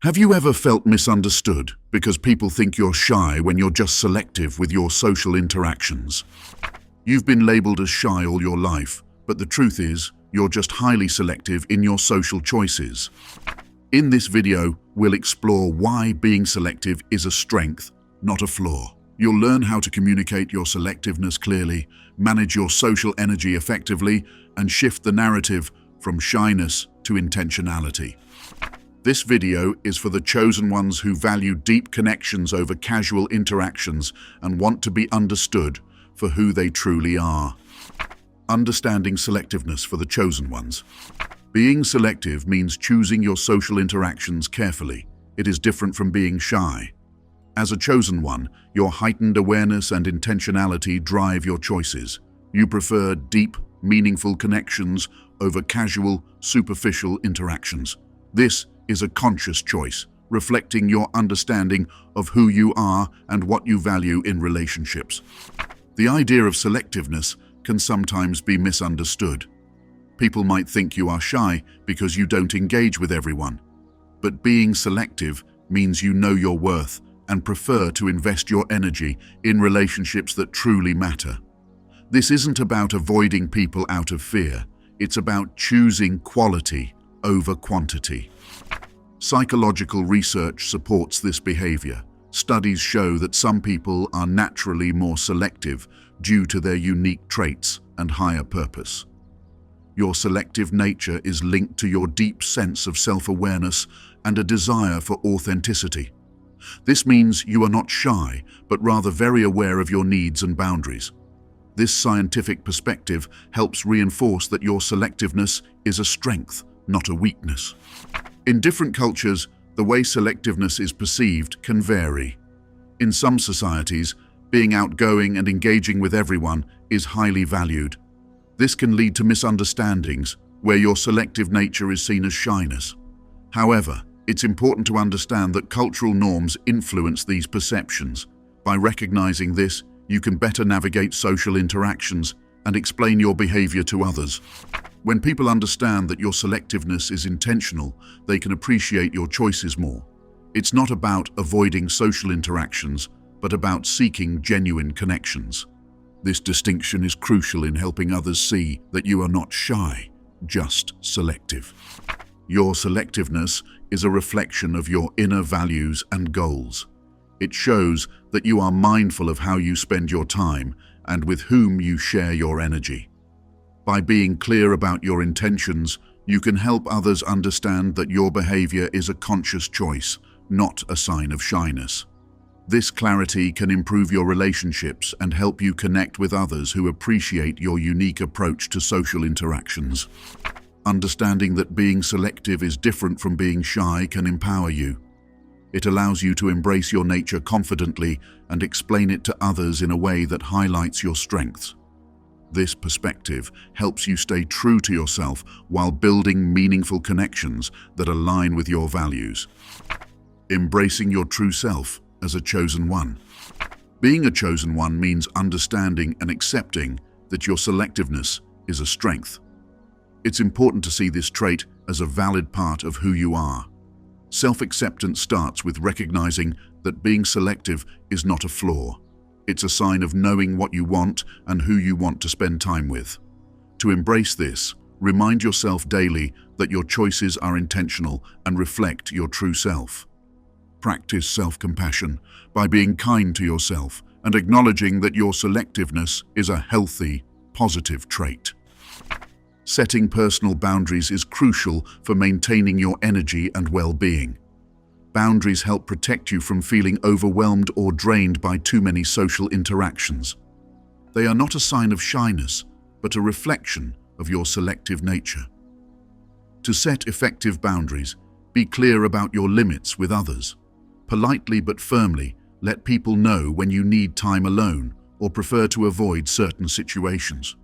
Have you ever felt misunderstood because people think you're shy when you're just selective with your social interactions? You've been labeled as shy all your life, but the truth is, you're just highly selective in your social choices. In this video, we'll explore why being selective is a strength, not a flaw. You'll learn how to communicate your selectiveness clearly, manage your social energy effectively, and shift the narrative from shyness to intentionality. This video is for the chosen ones who value deep connections over casual interactions and want to be understood for who they truly are. Understanding selectiveness for the chosen ones. Being selective means choosing your social interactions carefully. It is different from being shy. As a chosen one, your heightened awareness and intentionality drive your choices. You prefer deep, meaningful connections over casual, superficial interactions. This is a conscious choice, reflecting your understanding of who you are and what you value in relationships. The idea of selectiveness can sometimes be misunderstood. People might think you are shy because you don't engage with everyone. But being selective means you know your worth and prefer to invest your energy in relationships that truly matter. This isn't about avoiding people out of fear. It's about choosing quality over quantity. Psychological research supports this behavior. Studies show that some people are naturally more selective due to their unique traits and higher purpose. Your selective nature is linked to your deep sense of self-awareness and a desire for authenticity. This means you are not shy, but rather very aware of your needs and boundaries. This scientific perspective helps reinforce that your selectiveness is a strength, not a weakness. In different cultures, the way selectiveness is perceived can vary. In some societies, being outgoing and engaging with everyone is highly valued. This can lead to misunderstandings, where your selective nature is seen as shyness. However, it's important to understand that cultural norms influence these perceptions. By recognizing this, you can better navigate social interactions and explain your behavior to others. When people understand that your selectiveness is intentional, they can appreciate your choices more. It's not about avoiding social interactions, but about seeking genuine connections. This distinction is crucial in helping others see that you are not shy, just selective. Your selectiveness is a reflection of your inner values and goals. It shows that you are mindful of how you spend your time and with whom you share your energy. By being clear about your intentions, you can help others understand that your behavior is a conscious choice, not a sign of shyness. This clarity can improve your relationships and help you connect with others who appreciate your unique approach to social interactions. Understanding that being selective is different from being shy can empower you. It allows you to embrace your nature confidently and explain it to others in a way that highlights your strengths. This perspective helps you stay true to yourself while building meaningful connections that align with your values. Embracing your true self as a chosen one. Being a chosen one means understanding and accepting that your selectiveness is a strength. It's important to see this trait as a valid part of who you are. Self-acceptance starts with recognizing that being selective is not a flaw. It's a sign of knowing what you want and who you want to spend time with. To embrace this, remind yourself daily that your choices are intentional and reflect your true self. Practice self-compassion by being kind to yourself and acknowledging that your selectiveness is a healthy, positive trait. Setting personal boundaries is crucial for maintaining your energy and well-being. Boundaries help protect you from feeling overwhelmed or drained by too many social interactions. They are not a sign of shyness, but a reflection of your selective nature. To set effective boundaries, be clear about your limits with others. Politely but firmly, let people know when you need time alone or prefer to avoid certain situations.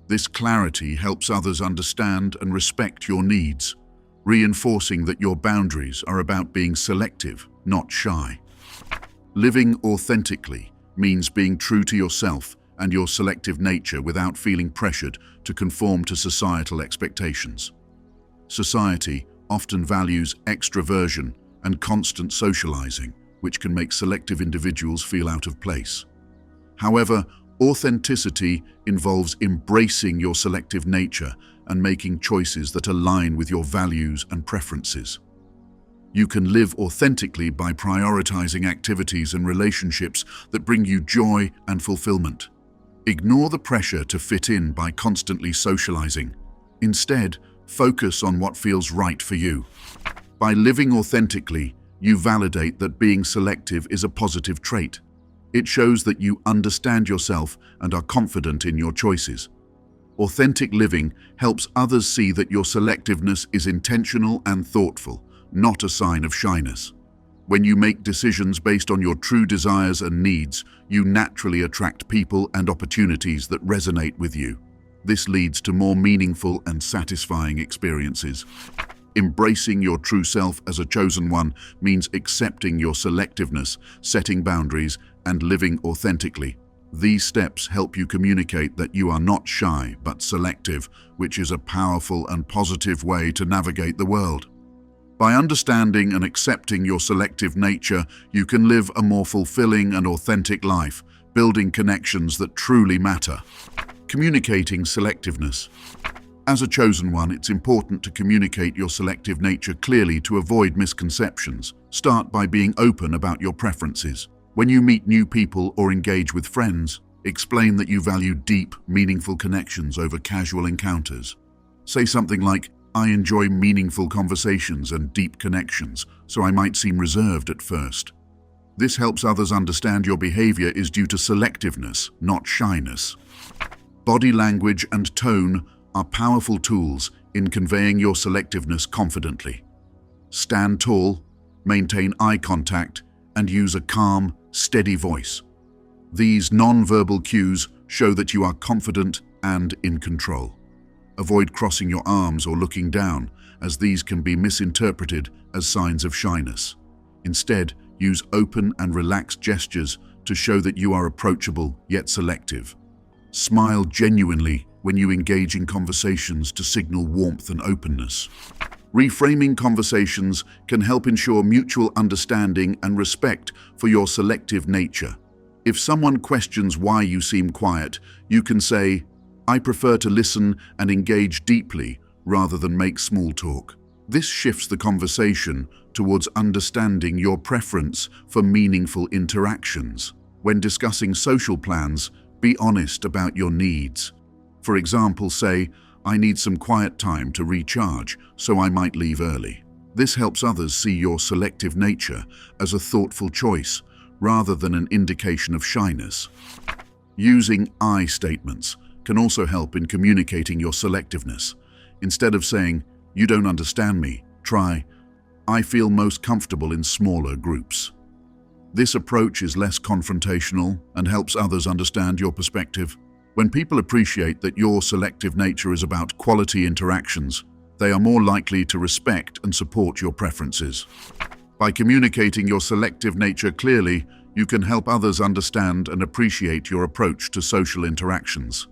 This clarity helps others understand and respect your needs, reinforcing that your boundaries are about being selective, not shy. Living authentically means being true to yourself and your selective nature without feeling pressured to conform to societal expectations. Society often values extroversion and constant socializing, which can make selective individuals feel out of place. However, authenticity involves embracing your selective nature and making choices that align with your values and preferences. You can live authentically by prioritizing activities and relationships that bring you joy and fulfillment. Ignore the pressure to fit in by constantly socializing. Instead, focus on what feels right for you. By living authentically, you validate that being selective is a positive trait. It shows that you understand yourself and are confident in your choices. Authentic living helps others see that your selectiveness is intentional and thoughtful, not a sign of shyness. When you make decisions based on your true desires and needs, you naturally attract people and opportunities that resonate with you. This leads to more meaningful and satisfying experiences. Embracing your true self as a chosen one means accepting your selectiveness, setting boundaries, and living authentically. These steps help you communicate that you are not shy but selective, which is a powerful and positive way to navigate the world. By understanding and accepting your selective nature, you can live a more fulfilling and authentic life, building connections that truly matter. Communicating selectiveness. As a chosen one, it's important to communicate your selective nature clearly to avoid misconceptions. Start by being open about your preferences. When you meet new people or engage with friends, explain that you value deep, meaningful connections over casual encounters. Say something like, "I enjoy meaningful conversations and deep connections, so I might seem reserved at first." This helps others understand your behavior is due to selectiveness, not shyness. Body language and tone are powerful tools in conveying your selectiveness confidently. Stand tall, maintain eye contact, and use a calm, steady voice. These non-verbal cues show that you are confident and in control. Avoid crossing your arms or looking down, as these can be misinterpreted as signs of shyness. Instead, use open and relaxed gestures to show that you are approachable yet selective. Smile genuinely when you engage in conversations to signal warmth and openness. Reframing conversations can help ensure mutual understanding and respect for your selective nature. If someone questions why you seem quiet, you can say, "I prefer to listen and engage deeply rather than make small talk." This shifts the conversation towards understanding your preference for meaningful interactions. When discussing social plans, be honest about your needs. For example, say, "I need some quiet time to recharge, so I might leave early." This helps others see your selective nature as a thoughtful choice rather than an indication of shyness. Using I statements can also help in communicating your selectiveness. Instead of saying, "You don't understand me," try, "I feel most comfortable in smaller groups." This approach is less confrontational and helps others understand your perspective. When people appreciate that your selective nature is about quality interactions, they are more likely to respect and support your preferences. By communicating your selective nature clearly, you can help others understand and appreciate your approach to social interactions.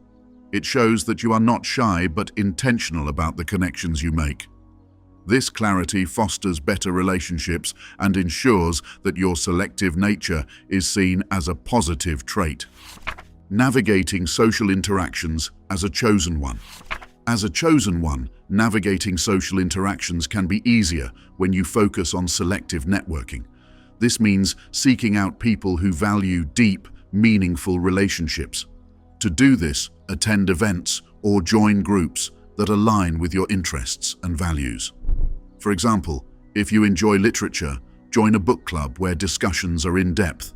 It shows that you are not shy but intentional about the connections you make. This clarity fosters better relationships and ensures that your selective nature is seen as a positive trait. Navigating social interactions as a chosen one. As a chosen one, navigating social interactions can be easier when you focus on selective networking. This means seeking out people who value deep, meaningful relationships. To do this, attend events or join groups that align with your interests and values. For example, if you enjoy literature, join a book club where discussions are in-depth.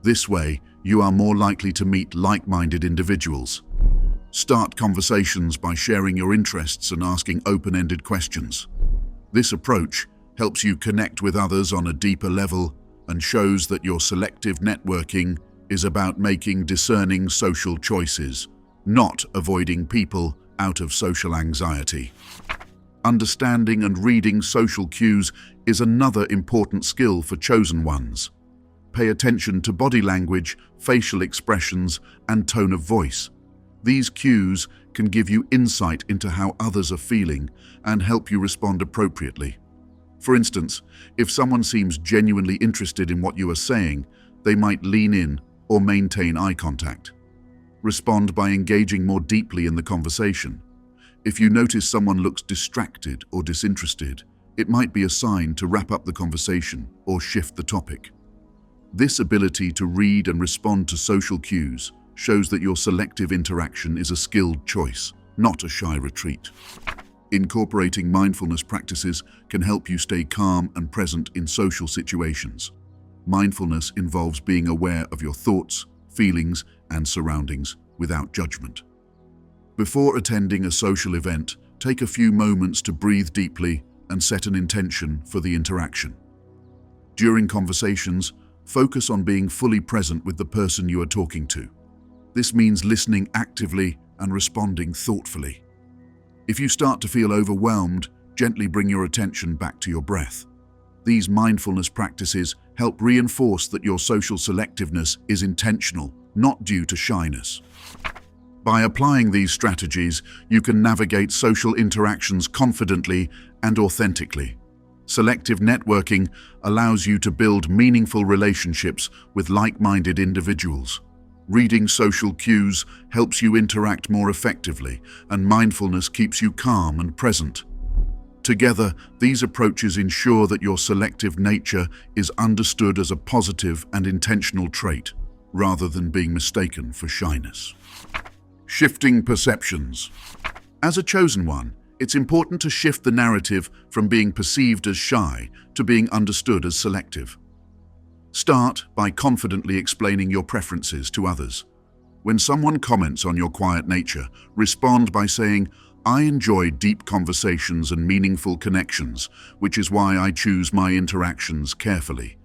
This way, you are more likely to meet like-minded individuals. Start conversations by sharing your interests and asking open-ended questions. This approach helps you connect with others on a deeper level and shows that your selective networking is about making discerning social choices, not avoiding people out of social anxiety. Understanding and reading social cues is another important skill for chosen ones. Pay attention to body language, facial expressions, and tone of voice. These cues can give you insight into how others are feeling and help you respond appropriately. For instance, if someone seems genuinely interested in what you are saying, they might lean in or maintain eye contact. Respond by engaging more deeply in the conversation. If you notice someone looks distracted or disinterested, it might be a sign to wrap up the conversation or shift the topic. This ability to read and respond to social cues shows that your selective interaction is a skilled choice, not a shy retreat. Incorporating mindfulness practices can help you stay calm and present in social situations. Mindfulness involves being aware of your thoughts, feelings, and surroundings without judgment. Before attending a social event, take a few moments to breathe deeply and set an intention for the interaction. During conversations, focus on being fully present with the person you are talking to. This means listening actively and responding thoughtfully. If you start to feel overwhelmed, gently bring your attention back to your breath. These mindfulness practices help reinforce that your social selectiveness is intentional, not due to shyness. By applying these strategies, you can navigate social interactions confidently and authentically. Selective networking allows you to build meaningful relationships with like-minded individuals. Reading social cues helps you interact more effectively, and mindfulness keeps you calm and present. Together, these approaches ensure that your selective nature is understood as a positive and intentional trait, rather than being mistaken for shyness. Shifting perceptions. As a chosen one, it's important to shift the narrative from being perceived as shy to being understood as selective. Start by confidently explaining your preferences to others. When someone comments on your quiet nature, respond by saying, "I enjoy deep conversations and meaningful connections, which is why I choose my interactions carefully."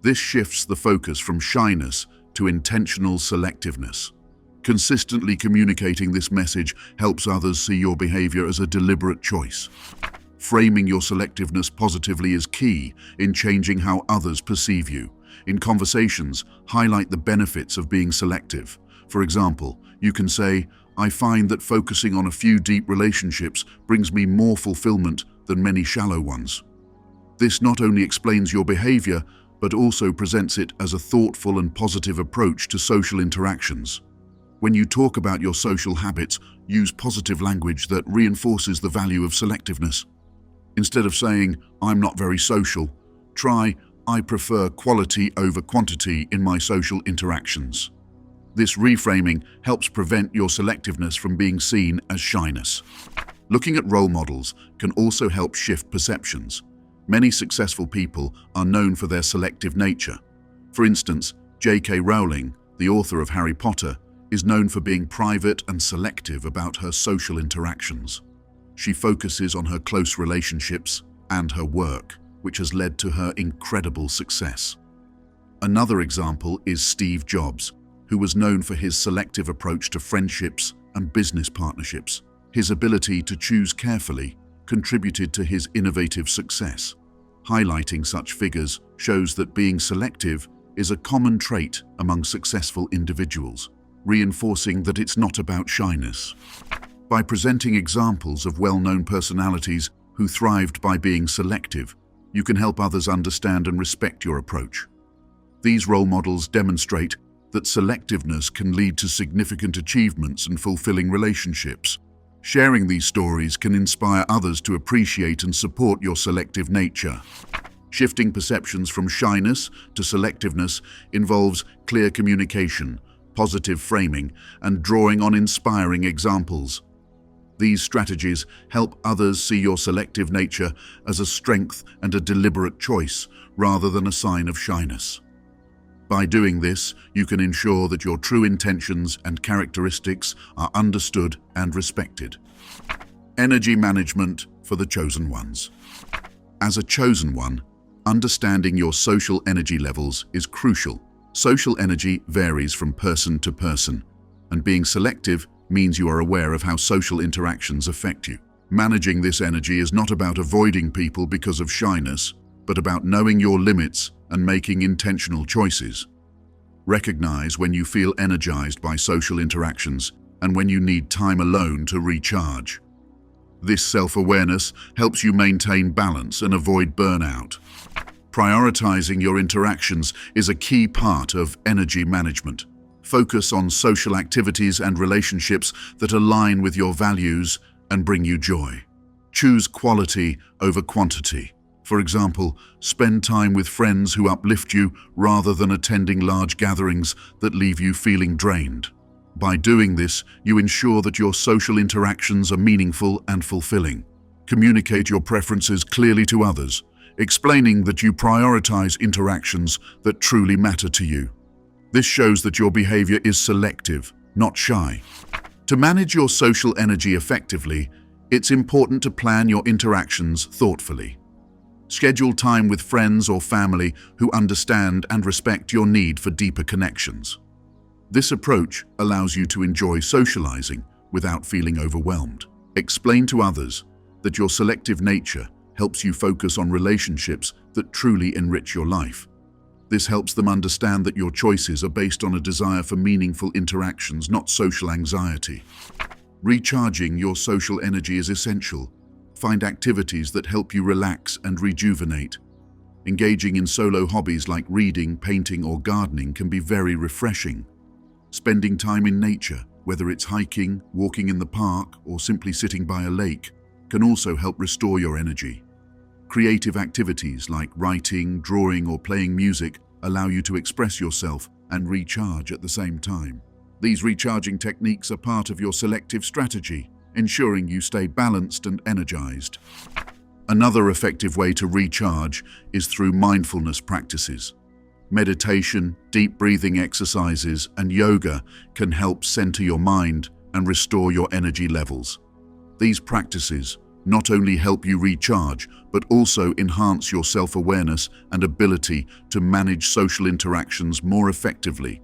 This shifts the focus from shyness to intentional selectiveness. Consistently communicating this message helps others see your behavior as a deliberate choice. Framing your selectiveness positively is key in changing how others perceive you. In conversations, highlight the benefits of being selective. For example, you can say, "I find that focusing on a few deep relationships brings me more fulfillment than many shallow ones." This not only explains your behavior, but also presents it as a thoughtful and positive approach to social interactions. When you talk about your social habits, use positive language that reinforces the value of selectiveness. Instead of saying, "I'm not very social," try, "I prefer quality over quantity in my social interactions." This reframing helps prevent your selectiveness from being seen as shyness. Looking at role models can also help shift perceptions. Many successful people are known for their selective nature. For instance, J.K. Rowling, the author of Harry Potter, is known for being private and selective about her social interactions. She focuses on her close relationships and her work, which has led to her incredible success. Another example is Steve Jobs, who was known for his selective approach to friendships and business partnerships. His ability to choose carefully contributed to his innovative success. Highlighting such figures shows that being selective is a common trait among successful individuals, reinforcing that it's not about shyness. By presenting examples of well-known personalities who thrived by being selective, you can help others understand and respect your approach. These role models demonstrate that selectiveness can lead to significant achievements and fulfilling relationships. Sharing these stories can inspire others to appreciate and support your selective nature. Shifting perceptions from shyness to selectiveness involves clear communication, positive framing, and drawing on inspiring examples. These strategies help others see your selective nature as a strength and a deliberate choice, rather than a sign of shyness. By doing this, you can ensure that your true intentions and characteristics are understood and respected. Energy management for the chosen ones. As a chosen one, understanding your social energy levels is crucial. Social energy varies from person to person, and being selective means you are aware of how social interactions affect you. Managing this energy is not about avoiding people because of shyness, but about knowing your limits and making intentional choices. Recognize when you feel energized by social interactions and when you need time alone to recharge. This self-awareness helps you maintain balance and avoid burnout. Prioritizing your interactions is a key part of energy management. Focus on social activities and relationships that align with your values and bring you joy. Choose quality over quantity. For example, spend time with friends who uplift you rather than attending large gatherings that leave you feeling drained. By doing this, you ensure that your social interactions are meaningful and fulfilling. Communicate your preferences clearly to others, explaining that you prioritize interactions that truly matter to you. This shows that your behavior is selective, not shy. To manage your social energy effectively, it's important to plan your interactions thoughtfully. Schedule time with friends or family who understand and respect your need for deeper connections. This approach allows you to enjoy socializing without feeling overwhelmed. Explain to others that your selective nature helps you focus on relationships that truly enrich your life. This helps them understand that your choices are based on a desire for meaningful interactions, not social anxiety. Recharging your social energy is essential. Find activities that help you relax and rejuvenate. Engaging in solo hobbies like reading, painting, or gardening can be very refreshing. Spending time in nature, whether it's hiking, walking in the park, or simply sitting by a lake, can also help restore your energy. Creative activities like writing, drawing, or playing music allow you to express yourself and recharge at the same time. These recharging techniques are part of your selective strategy, ensuring you stay balanced and energized. Another effective way to recharge is through mindfulness practices. Meditation, deep breathing exercises, and yoga can help center your mind and restore your energy levels. These practices not only help you recharge, but also enhance your self-awareness and ability to manage social interactions more effectively.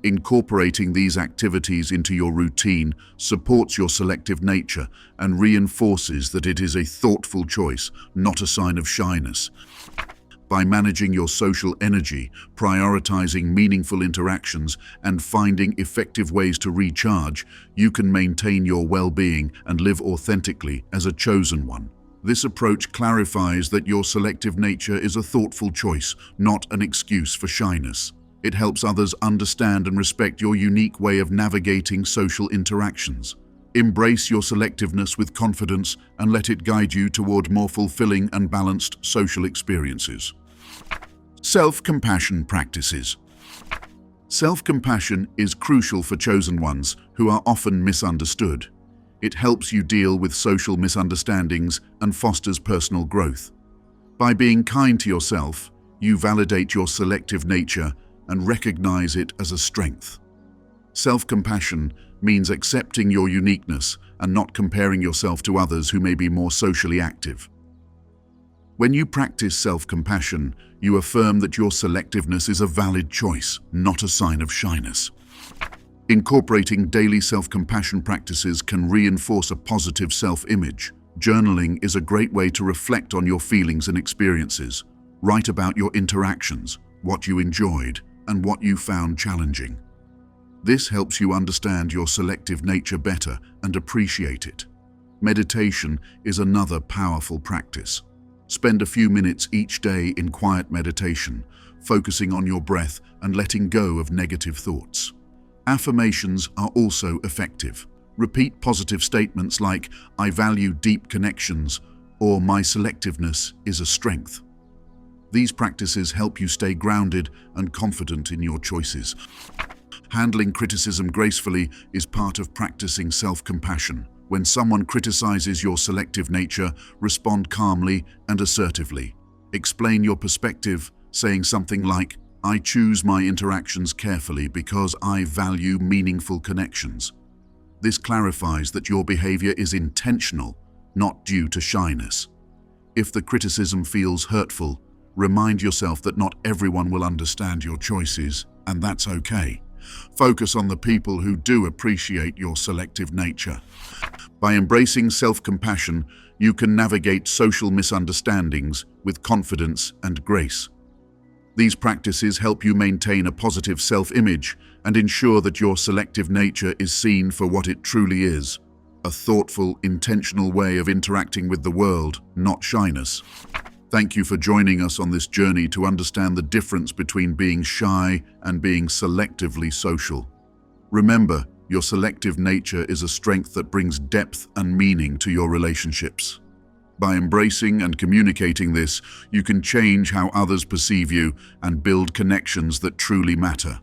Incorporating these activities into your routine supports your selective nature and reinforces that it is a thoughtful choice, not a sign of shyness. By managing your social energy, prioritizing meaningful interactions, and finding effective ways to recharge, you can maintain your well-being and live authentically as a chosen one. This approach clarifies that your selective nature is a thoughtful choice, not an excuse for shyness. It helps others understand and respect your unique way of navigating social interactions. Embrace your selectiveness with confidence and let it guide you toward more fulfilling and balanced social experiences. Self-compassion practices. Self-compassion is crucial for chosen ones who are often misunderstood. It helps you deal with social misunderstandings and fosters personal growth. By being kind to yourself, you validate your selective nature and recognize it as a strength. Self-compassion means accepting your uniqueness and not comparing yourself to others who may be more socially active. When you practice self-compassion, you affirm that your selectiveness is a valid choice, not a sign of shyness. Incorporating daily self-compassion practices can reinforce a positive self-image. Journaling is a great way to reflect on your feelings and experiences. Write about your interactions, what you enjoyed, and what you found challenging. This helps you understand your selective nature better and appreciate it. Meditation is another powerful practice. Spend a few minutes each day in quiet meditation, focusing on your breath and letting go of negative thoughts. Affirmations are also effective. Repeat positive statements like, "I value deep connections," or "My selectiveness is a strength." These practices help you stay grounded and confident in your choices. Handling criticism gracefully is part of practicing self-compassion. When someone criticizes your selective nature, respond calmly and assertively. Explain your perspective, saying something like, "I choose my interactions carefully because I value meaningful connections." This clarifies that your behavior is intentional, not due to shyness. If the criticism feels hurtful, remind yourself that not everyone will understand your choices, and that's okay. Focus on the people who do appreciate your selective nature. By embracing self-compassion, you can navigate social misunderstandings with confidence and grace. These practices help you maintain a positive self-image and ensure that your selective nature is seen for what it truly is, a thoughtful, intentional way of interacting with the world, not shyness. Thank you for joining us on this journey to understand the difference between being shy and being selectively social. Remember, your selective nature is a strength that brings depth and meaning to your relationships. By embracing and communicating this, you can change how others perceive you and build connections that truly matter.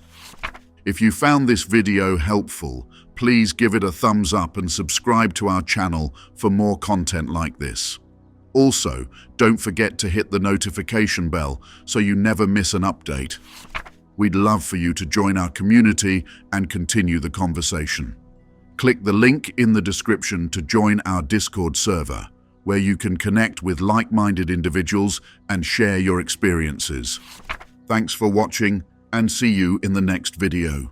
If you found this video helpful, please give it a thumbs up and subscribe to our channel for more content like this. Also, don't forget to hit the notification bell so you never miss an update. We'd love for you to join our community and continue the conversation. Click the link in the description to join our Discord server, where you can connect with like-minded individuals and share your experiences. Thanks for watching, and see you in the next video.